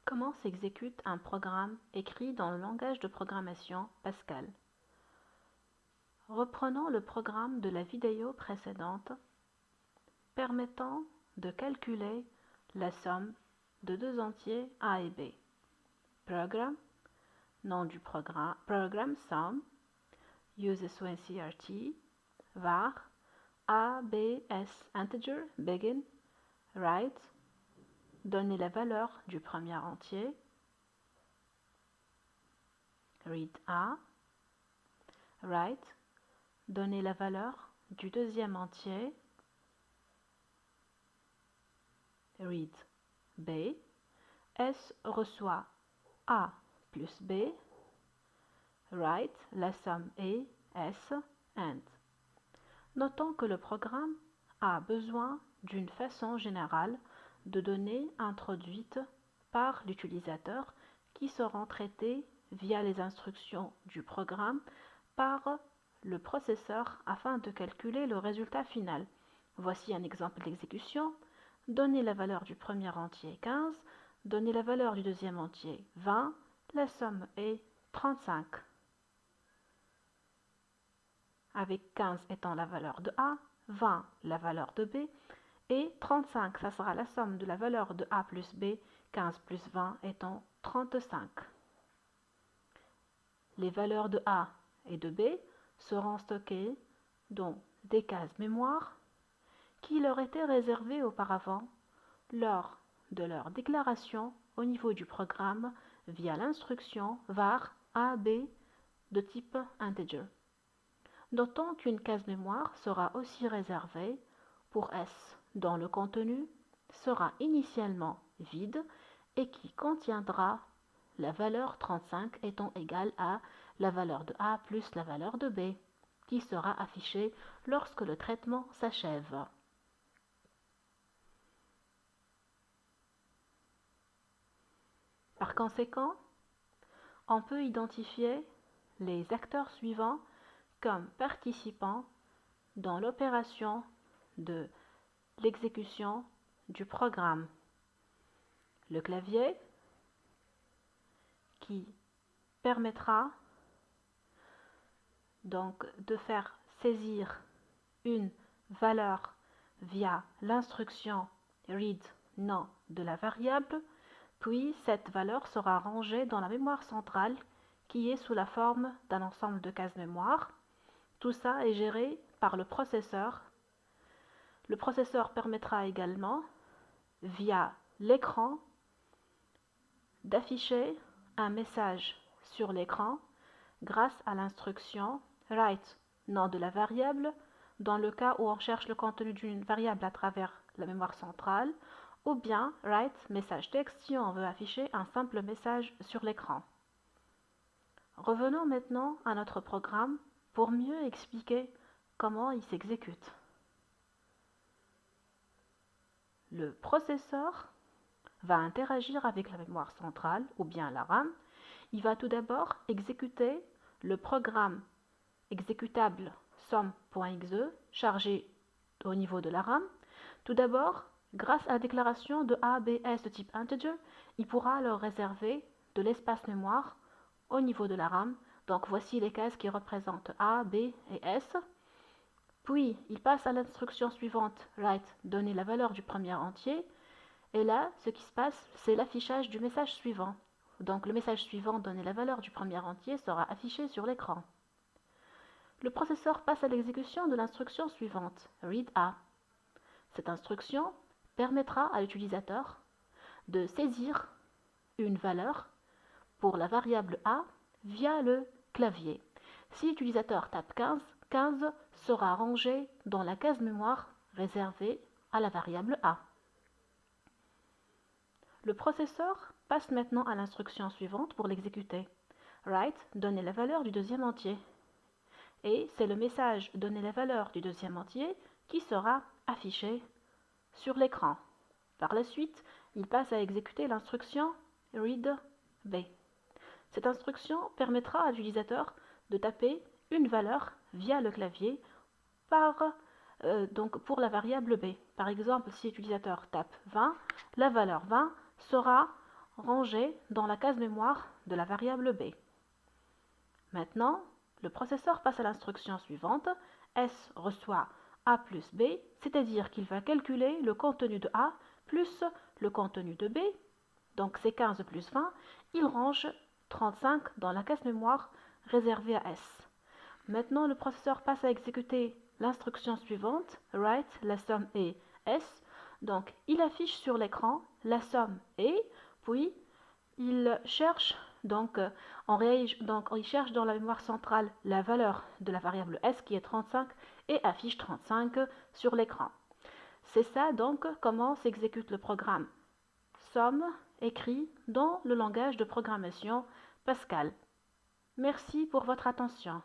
Comment s'exécute un programme écrit dans le langage de programmation Pascal? Reprenons le programme de la vidéo précédente permettant de calculer la somme de deux entiers A et B. Program, nom du programme, program sum, uses CRT, var, A, B, S, integer, begin, write, donner la valeur du premier entier, read A, write, donner la valeur du deuxième entier, read B, S reçoit A plus B, write, la somme est S, and. Notons que le programme a besoin d'une façon générale de données introduites par l'utilisateur qui seront traitées via les instructions du programme par le processeur afin de calculer le résultat final. Voici un exemple d'exécution. Donner la valeur du premier entier 15, donner la valeur du deuxième entier 20, la somme est 35. Avec 15 étant la valeur de A, 20 la valeur de B, et 35, ça sera la somme de la valeur de A plus B, 15 plus 20 étant 35. Les valeurs de A et de B seront stockées dans des cases mémoire qui leur étaient réservées auparavant lors de leur déclaration au niveau du programme via l'instruction var AB de type integer. Notons qu'une case mémoire sera aussi réservée pour S dont le contenu sera initialement vide et qui contiendra la valeur 35 étant égale à la valeur de A plus la valeur de B, qui sera affichée lorsque le traitement s'achève. Par conséquent, on peut identifier les acteurs suivants comme participants dans l'opération de l'exécution du programme. Le clavier qui permettra donc de faire saisir une valeur via l'instruction read nom de la variable, puis cette valeur sera rangée dans la mémoire centrale qui est sous la forme d'un ensemble de cases mémoire. Tout ça est géré par le processeur. Le processeur permettra également, via l'écran, d'afficher un message sur l'écran grâce à l'instruction write nom de la variable dans le cas où on cherche le contenu d'une variable à travers la mémoire centrale, ou bien write message texte si on veut afficher un simple message sur l'écran. Revenons maintenant à notre programme pour mieux expliquer comment il s'exécute. Le processeur va interagir avec la mémoire centrale ou bien la RAM. Il va tout d'abord exécuter le programme exécutable somme.exe chargé au niveau de la RAM. Tout d'abord, grâce à la déclaration de A, B, S de type integer, il pourra leur réserver de l'espace mémoire au niveau de la RAM. Donc voici les cases qui représentent A, B et S. Puis, il passe à l'instruction suivante, write, donner la valeur du premier entier. Et là, ce qui se passe, c'est l'affichage du message suivant. Donc le message suivant, donner la valeur du premier entier, sera affiché sur l'écran. Le processeur passe à l'exécution de l'instruction suivante, read A. Cette instruction permettra à l'utilisateur de saisir une valeur pour la variable A via le clavier. Si l'utilisateur tape 15, 15 sera rangé dans la case mémoire réservée à la variable A. Le processeur passe maintenant à l'instruction suivante pour l'exécuter. Write, donner la valeur du deuxième entier. Et c'est le message donner la valeur du deuxième entier qui sera affiché sur l'écran. Par la suite, il passe à exécuter l'instruction read B. Cette instruction permettra à l'utilisateur de taper une valeur via le clavier donc pour la variable B. Par exemple, si l'utilisateur tape 20, la valeur 20 sera rangés dans la case mémoire de la variable b. Maintenant, le processeur passe à l'instruction suivante. S reçoit A plus B, c'est-à-dire qu'il va calculer le contenu de A plus le contenu de B. Donc c'est 15 plus 20. Il range 35 dans la case mémoire réservée à S. Maintenant, le processeur passe à exécuter l'instruction suivante, write la somme est S. Donc, il affiche sur l'écran la somme est, puis il cherche il cherche dans la mémoire centrale la valeur de la variable S qui est 35 et affiche 35 sur l'écran. C'est ça donc comment s'exécute le programme somme écrit dans le langage de programmation Pascal. Merci pour votre attention.